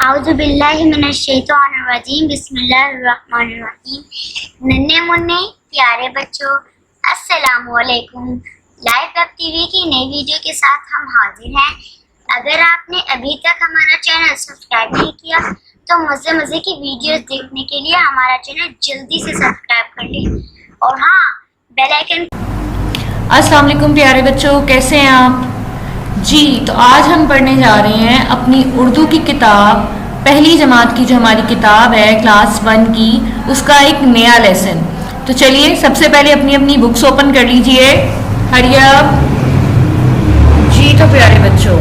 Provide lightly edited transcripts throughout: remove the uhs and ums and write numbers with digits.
आउज़ु बिल्लाहि मिनश्शैतानिर्रजीम बिस्मिल्लाहिर्रहमानिर्रहीम। नन्हे मुन्ने प्यारे बच्चों, अस्सलामु अलैकुम। लाइव वेब टीवी की नई वीडियो के साथ हम हाजिर हैं। अगर आपने अभी तक हमारा चैनल सब्सक्राइब नहीं किया तो मज़े की वीडियोस देखने के लिए हमारा चैनल जल्दी से सब्सक्राइब कर लें और हाँ, बेल आइकन। अस्सलाम वालेकुम प्यारे बच्चों, कैसे हैं आप जी। तो आज हम पढ़ने जा रहे हैं अपनी उर्दू की किताब, पहली जमात की जो हमारी किताब है क्लास 1 की, उसका एक नया लेसन। तो चलिए सबसे पहले अपनी अपनी बुक्स ओपन कर लीजिए। हरिया जी। तो प्यारे बच्चों,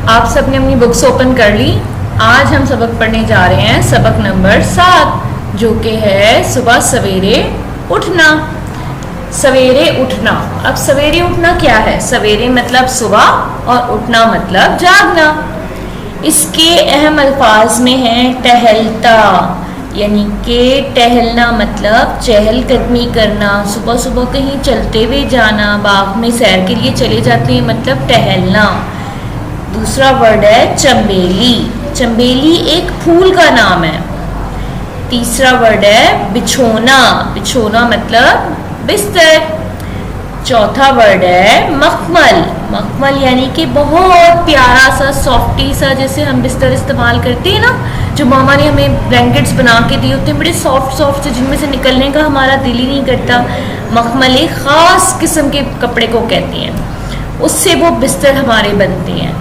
आप सब ने अपनी बुक्स ओपन कर ली। आज हम सबक पढ़ने जा रहे हैं सबक नंबर 7, जो कि है सुबह सवेरे उठना। सवेरे उठना, अब सवेरे उठना क्या है? सवेरे मतलब सुबह और उठना मतलब जागना। इसके अहम अल्फाज में है टहलता, यानी कि टहलना मतलब चहलकदमी करना, सुबह सुबह कहीं चलते हुए जाना, बाग में सैर के लिए चले जाते हैं मतलब टहलना। दूसरा वर्ड है चंबेली। चंबेली एक फूल का नाम है। तीसरा वर्ड है बिछोना। बिछोना मतलब बिस्तर। चौथा वर्ड है मखमल। मखमल यानी कि बहुत प्यारा सा सॉफ्टी सा, जैसे हम बिस्तर इस्तेमाल करते हैं ना, जो मामा ने हमें ब्लैंकेट्स बना के दिए होते हैं, बड़े सॉफ्ट सॉफ्ट से, जिनमें से निकलने का हमारा दिल ही नहीं करता। मखमल एक ख़ास किस्म के कपड़े को कहते हैं, उससे वो बिस्तर हमारे बनते हैं।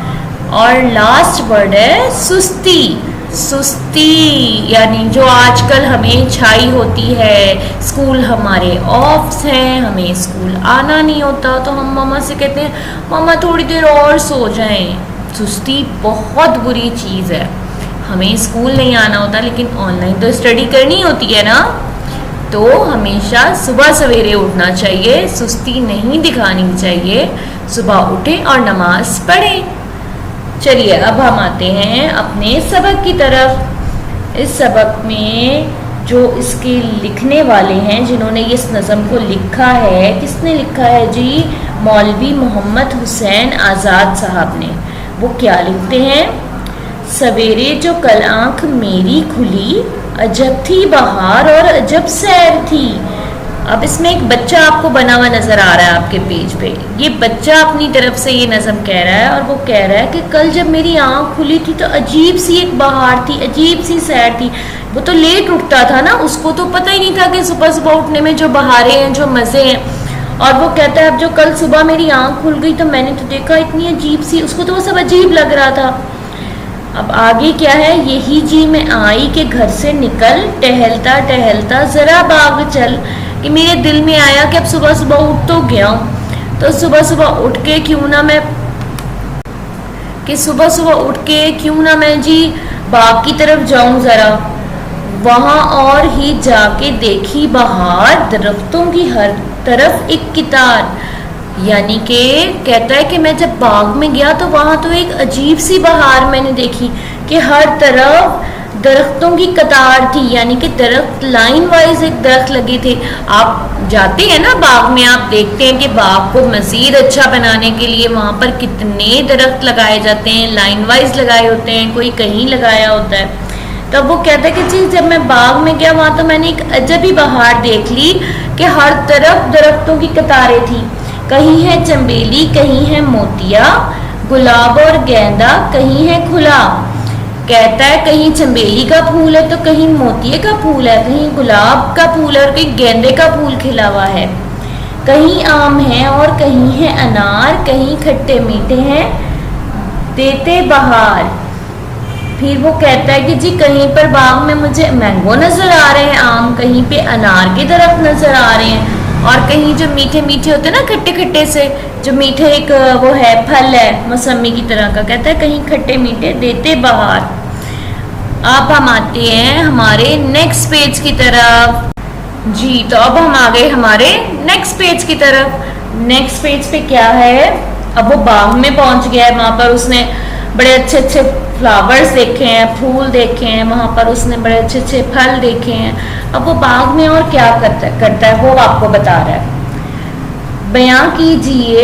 और लास्ट वर्ड है सुस्ती। सुस्ती यानी जो आजकल हमें छाई होती है, स्कूल हमारे ऑफ्स हैं, हमें स्कूल आना नहीं होता, तो हम मामा से कहते हैं मामा थोड़ी देर और सो जाएं। सुस्ती बहुत बुरी चीज़ है। हमें स्कूल नहीं आना होता लेकिन ऑनलाइन तो स्टडी करनी होती है ना, तो हमेशा सुबह सवेरे उठना चाहिए, सुस्ती नहीं दिखानी चाहिए। सुबह उठें और नमाज पढ़ें। चलिए अब हम आते हैं अपने सबक की तरफ। इस सबक में जो इसके लिखने वाले हैं, जिन्होंने इस नज़म को लिखा है, किसने लिखा है जी? मौलवी मोहम्मद हुसैन आज़ाद साहब ने। वो क्या लिखते हैं? सवेरे जो कल आँख मेरी खुली, अजब थी बहार और अजब सैर थी। अब इसमें एक बच्चा आपको बना हुआ नज़र आ रहा है आपके पेज पे। ये बच्चा अपनी तरफ से ये नज़म कह रहा है और वो कह रहा है कि कल जब मेरी आँख खुली थी तो अजीब सी एक बहार थी, अजीब सी सैर थी। वो तो लेट उठता था ना, उसको तो पता ही नहीं था कि सुबह सुबह उठने में जो बहारें हैं, जो मज़े हैं। और वो कहता है अब जो कल सुबह मेरी आँख खुल गई तो मैंने तो देखा इतनी अजीब सी, उसको तो वो सब अजीब लग रहा था। अब आगे क्या है? यही जी मैं आई के घर से निकल, टहलता टहलता ज़रा बाग चल। कि मेरे दिल में आया कि अब सुबह सुबह उठ तो गया हूँ, तो सुबह सुबह उठ के क्यों ना मैं जी बाग की तरफ जाऊं ज़रा। वहाँ और ही जाके देखी बहार, दरख्तों की हर तरफ एक कितार। यानी कि कहता है कि मैं जब बाग में गया तो वहाँ तो एक अजीब सी बहार मैंने देखी कि हर तरफ दरख्तों की कतार थी, यानी कि दरख्त लाइन वाइज एक दरख्त लगे थे। आप जाते हैं ना बाग में, आप देखते हैं कि बाग को मज़ीद अच्छा बनाने के लिए वहाँ पर कितने दरख्त लगाए जाते हैं, लाइन वाइज लगाए होते हैं, कोई कहीं लगाया होता है। तब वो कहता है कि जी जब मैं बाग में गया वहाँ तो मैंने एक अजब ही बहार देख ली कि हर तरफ दरख्तों की कतारें थी। कहीं है चंबेली, कहीं है मोतिया, गुलाब और गेंदा कहीं है खुला। कहता है कहीं चंबेली का फूल है तो कहीं मोतिये का फूल है, कहीं गुलाब का फूल है और कहीं गेंदे का फूल खिला हुआ है। कहीं आम है और कहीं है अनार, कहीं खट्टे मीठे हैं देते बहार। फिर वो कहता है कि जी कहीं पर बाग में मुझे मैंगो नज़र आ रहे हैं, आम, कहीं पे अनार के दरख्त नज़र आ रहे हैं, और कहीं जो मीठे मीठे होते हैं ना, खट्टे खट्टे से, जो मीठे एक वो है फल है मौसमी की तरह का, कहता है कहीं खट्टे मीठे देते बहार। अब हम आते हैं हमारे नेक्स्ट पेज की तरफ जी। तो अब हम आ गए हमारे नेक्स्ट पेज की तरफ। नेक्स्ट पेज पे क्या है? अब वो बाग में पहुंच गया है, वहाँ पर उसने बड़े अच्छे अच्छे फ्लावर्स देखे हैं, फूल देखे हैं, वहाँ पर उसने बड़े अच्छे अच्छे फल देखे हैं। अब वो बाग में और क्या करता है वो आपको बता रहा है। बयां कीजिए